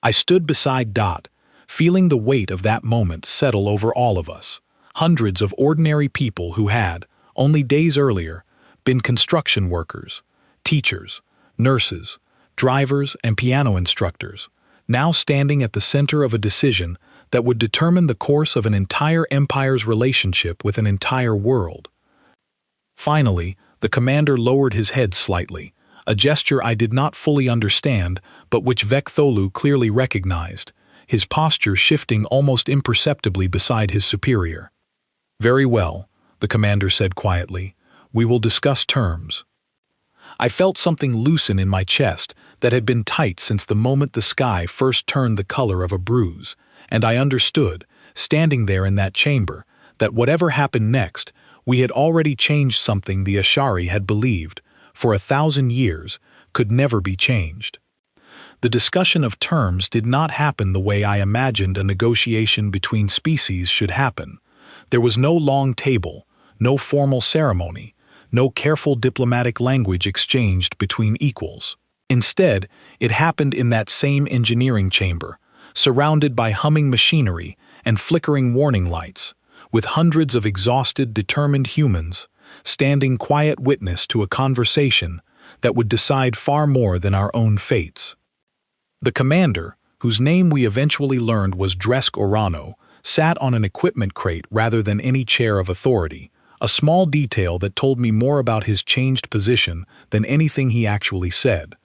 I stood beside Dot, feeling the weight of that moment settle over all of us. Hundreds of ordinary people who had, only days earlier, been construction workers, teachers, nurses, drivers, and piano instructors, now standing at the center of a decision that would determine the course of an entire empire's relationship with an entire world. Finally, the commander lowered his head slightly, a gesture I did not fully understand, but which Vektholu clearly recognized, his posture shifting almost imperceptibly beside his superior. "Very well," the commander said quietly. "We will discuss terms." I felt something loosen in my chest that had been tight since the moment the sky first turned the color of a bruise, and I understood, standing there in that chamber, that whatever happened next, we had already changed something the Ashari had believed, for 1,000 years, could never be changed. The discussion of terms did not happen the way I imagined a negotiation between species should happen. There was no long table, no formal ceremony, no careful diplomatic language exchanged between equals. Instead, it happened in that same engineering chamber, surrounded by humming machinery and flickering warning lights, with hundreds of exhausted, determined humans, standing quiet witness to a conversation that would decide far more than our own fates. The commander, whose name we eventually learned was Dresk Orano, sat on an equipment crate rather than any chair of authority, a small detail that told me more about his changed position than anything he actually said.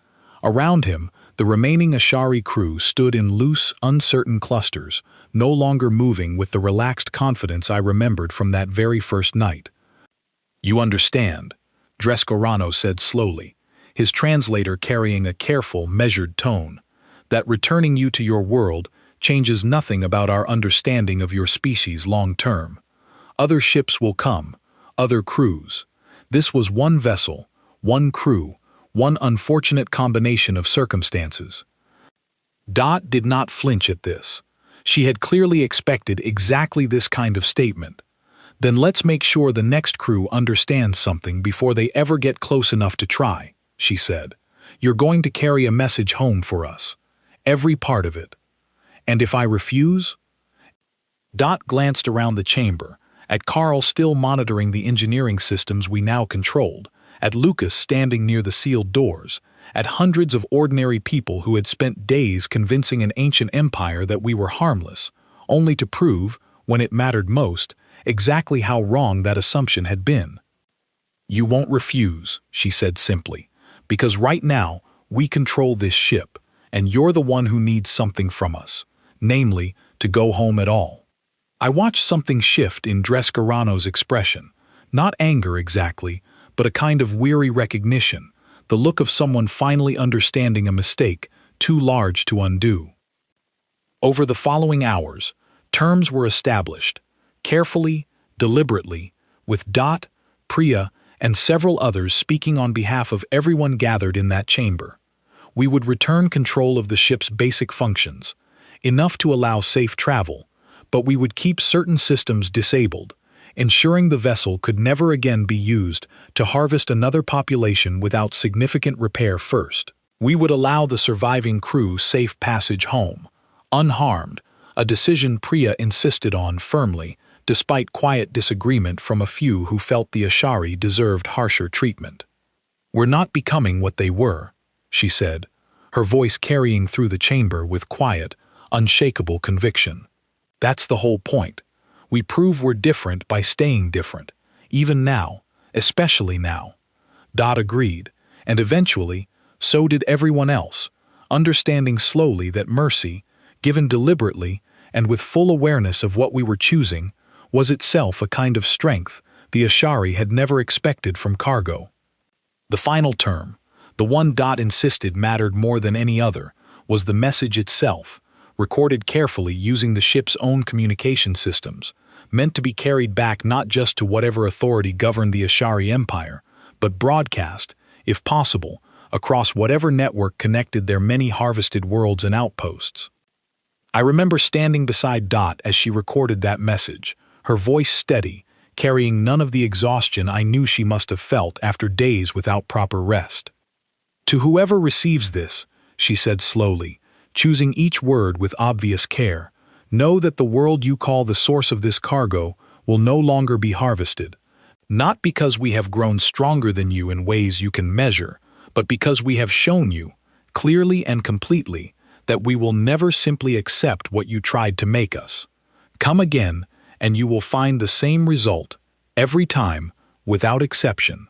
Around him, the remaining Ashari crew stood in loose, uncertain clusters, no longer moving with the relaxed confidence I remembered from that very first night. "You understand," Dresk Orano said slowly, his translator carrying a careful, measured tone, "that returning you to your world changes nothing about our understanding of your species long term. Other ships will come, other crews. This was one vessel, one crew, one unfortunate combination of circumstances." Dot did not flinch at this. She had clearly expected exactly this kind of statement. "Then let's make sure the next crew understands something before they ever get close enough to try," she said. "You're going to carry a message home for us. Every part of it. And if I refuse?" Dot glanced around the chamber, at Carl still monitoring the engineering systems we now controlled, at Lucas standing near the sealed doors, at hundreds of ordinary people who had spent days convincing an ancient empire that we were harmless, only to prove, when it mattered most, exactly how wrong that assumption had been. "You won't refuse," she said simply, "because right now we control this ship, and you're the one who needs something from us, namely, to go home at all." I watched something shift in Dresk Orano's expression, not anger exactly, but a kind of weary recognition, the look of someone finally understanding a mistake too large to undo. Over the following hours, terms were established, carefully, deliberately, with Dot, Priya, and several others speaking on behalf of everyone gathered in that chamber. We would return control of the ship's basic functions, enough to allow safe travel, but we would keep certain systems disabled, ensuring the vessel could never again be used to harvest another population without significant repair first. We would allow the surviving crew safe passage home, unharmed, a decision Priya insisted on firmly, despite quiet disagreement from a few who felt the Ashari deserved harsher treatment. "We're not becoming what they were," she said, her voice carrying through the chamber with quiet, unshakable conviction. "That's the whole point. We prove we're different by staying different, even now, especially now." Dot agreed, and eventually, so did everyone else, understanding slowly that mercy, given deliberately and with full awareness of what we were choosing, was itself a kind of strength the Ashari had never expected from cargo. The final term, the one Dot insisted mattered more than any other, was the message itself, recorded carefully using the ship's own communication systems, meant to be carried back not just to whatever authority governed the Ashari Empire, but broadcast, if possible, across whatever network connected their many harvested worlds and outposts. I remember standing beside Dot as she recorded that message, her voice steady, carrying none of the exhaustion I knew she must have felt after days without proper rest. "To whoever receives this," she said slowly, choosing each word with obvious care, "know that the world you call the source of this cargo will no longer be harvested, not because we have grown stronger than you in ways you can measure, but because we have shown you, clearly and completely, that we will never simply accept what you tried to make us. Come again, and you will find the same result, every time, without exception."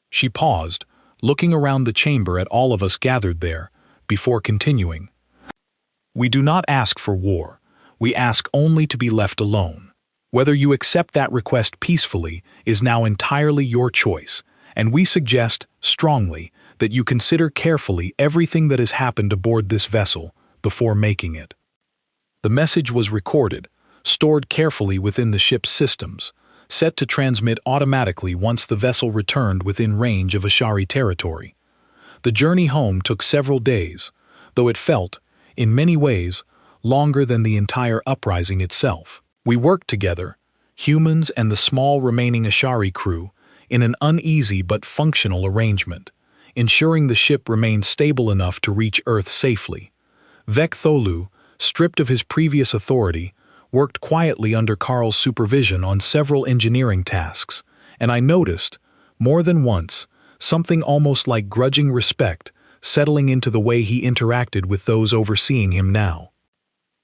She paused, looking around the chamber at all of us gathered there, before continuing. "We do not ask for war. We ask only to be left alone. Whether you accept that request peacefully is now entirely your choice, and we suggest, strongly, that you consider carefully everything that has happened aboard this vessel before making it." The message was recorded, stored carefully within the ship's systems, set to transmit automatically once the vessel returned within range of Ashari territory. The journey home took several days, though it felt, in many ways, longer than the entire uprising itself. We worked together, humans and the small remaining Ashari crew, in an uneasy but functional arrangement, ensuring the ship remained stable enough to reach Earth safely. Vek Tholu, stripped of his previous authority, worked quietly under Carl's supervision on several engineering tasks, and I noticed, more than once, something almost like grudging respect settling into the way he interacted with those overseeing him now.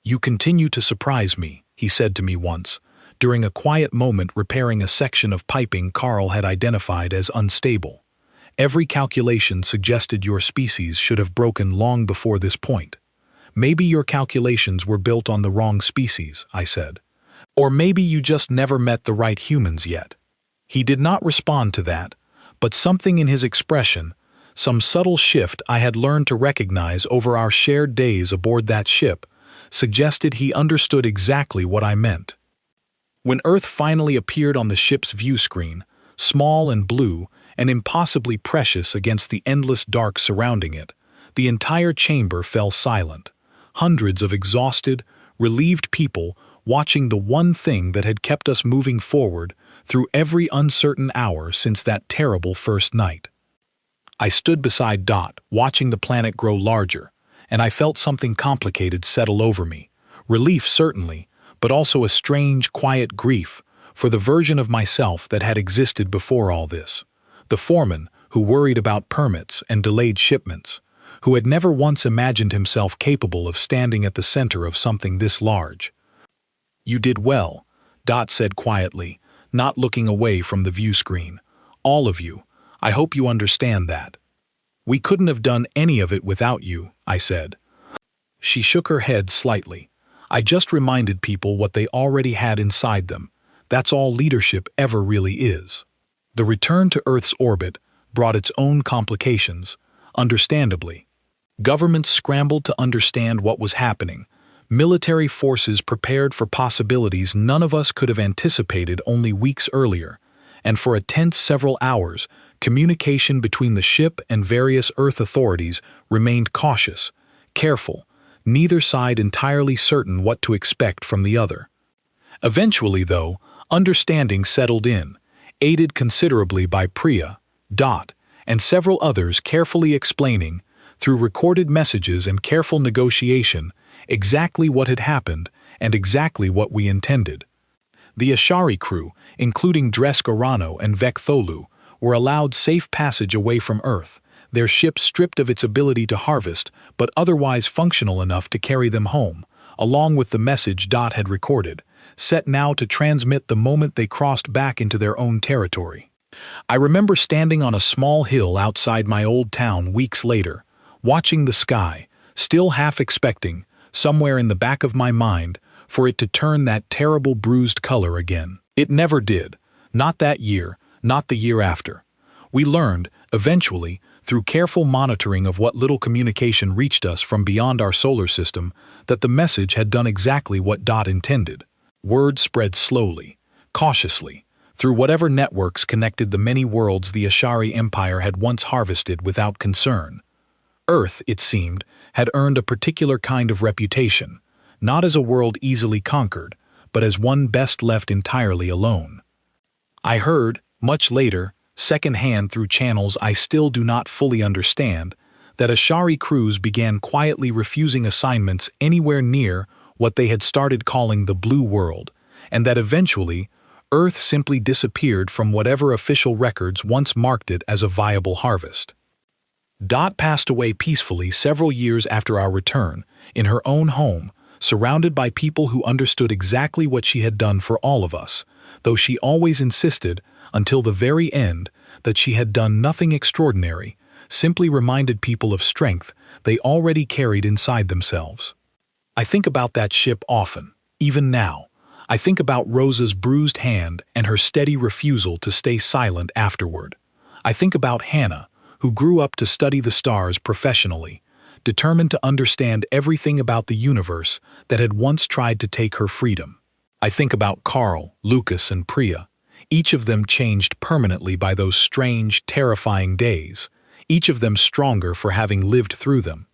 "You continue to surprise me," he said to me once, during a quiet moment repairing a section of piping Carl had identified as unstable. "Every calculation suggested your species should have broken long before this point. Maybe your calculations were built on the wrong species," I said. "Or maybe you just never met the right humans yet." He did not respond to that, but something in his expression, some subtle shift I had learned to recognize over our shared days aboard that ship, suggested he understood exactly what I meant. When Earth finally appeared on the ship's view screen, small and blue and impossibly precious against the endless dark surrounding it, the entire chamber fell silent. Hundreds of exhausted, relieved people watching the one thing that had kept us moving forward through every uncertain hour since that terrible first night. I stood beside Dot, watching the planet grow larger, and I felt something complicated settle over me. Relief, certainly, but also a strange, quiet grief for the version of myself that had existed before all this. The foreman who worried about permits and delayed shipments, who had never once imagined himself capable of standing at the center of something this large. "You did well," Dot said quietly, not looking away from the view screen. "All of you. I hope you understand that." "We couldn't have done any of it without you," I said. She shook her head slightly. "I just reminded people what they already had inside them. That's all leadership ever really is." The return to Earth's orbit brought its own complications, understandably. Governments scrambled to understand what was happening. Military forces prepared for possibilities none of us could have anticipated only weeks earlier, and for a tense several hours, communication between the ship and various Earth authorities remained cautious, careful, neither side entirely certain what to expect from the other. Eventually, though, understanding settled in, aided considerably by Priya, Dot, and several others carefully explaining, through recorded messages and careful negotiation, exactly what had happened and exactly what we intended. The Ashari crew, including Dresk Orano and Vek Tholu, were allowed safe passage away from Earth, their ship stripped of its ability to harvest but otherwise functional enough to carry them home, along with the message Dot had recorded, set now to transmit the moment they crossed back into their own territory. I remember standing on a small hill outside my old town weeks later, watching the sky, still half expecting, somewhere in the back of my mind, for it to turn that terrible bruised color again. It never did. Not that year, not the year after. We learned, eventually, through careful monitoring of what little communication reached us from beyond our solar system, that the message had done exactly what Dot intended. Word spread slowly, cautiously, through whatever networks connected the many worlds the Ashari Empire had once harvested without concern. Earth, it seemed, had earned a particular kind of reputation, not as a world easily conquered, but as one best left entirely alone. I heard, much later, second-hand through channels I still do not fully understand, that Ashari crews began quietly refusing assignments anywhere near what they had started calling the Blue World, and that eventually, Earth simply disappeared from whatever official records once marked it as a viable harvest. Dot passed away peacefully several years after our return, in her own home, surrounded by people who understood exactly what she had done for all of us, though she always insisted, until the very end, that she had done nothing extraordinary, simply reminded people of strength they already carried inside themselves. I think about that ship often, even now. I think about Rosa's bruised hand and her steady refusal to stay silent afterward. I think about Hannah, who grew up to study the stars professionally, determined to understand everything about the universe that had once tried to take her freedom. I think about Carl, Lucas, and Priya. Each of them changed permanently by those strange, terrifying days, each of them stronger for having lived through them.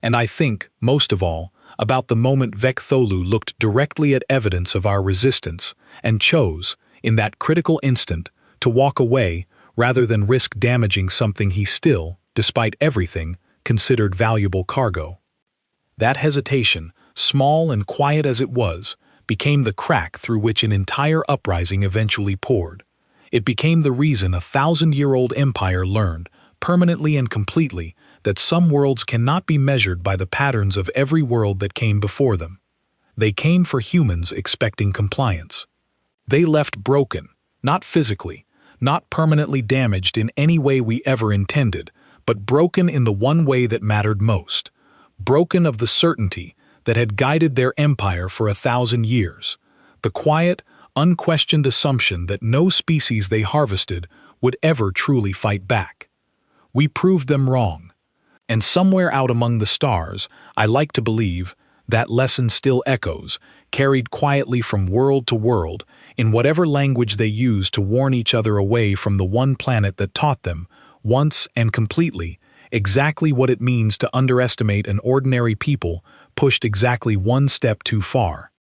And I think, most of all, about the moment Vektholu looked directly at evidence of our resistance and chose, in that critical instant, to walk away rather than risk damaging something he still, despite everything, considered valuable cargo. That hesitation, small and quiet as it was, became the crack through which an entire uprising eventually poured. It became the reason a 1,000-year-old empire learned, permanently and completely, that some worlds cannot be measured by the patterns of every world that came before them. They came for humans expecting compliance. They left broken, not physically, not permanently damaged in any way we ever intended, but broken in the one way that mattered most, broken of the certainty that had guided their empire for 1,000 years, the quiet, unquestioned assumption that no species they harvested would ever truly fight back. We proved them wrong. And somewhere out among the stars, I like to believe, that lesson still echoes, carried quietly from world to world, in whatever language they use to warn each other away from the one planet that taught them, once and completely, exactly what it means to underestimate an ordinary people pushed exactly one step too far.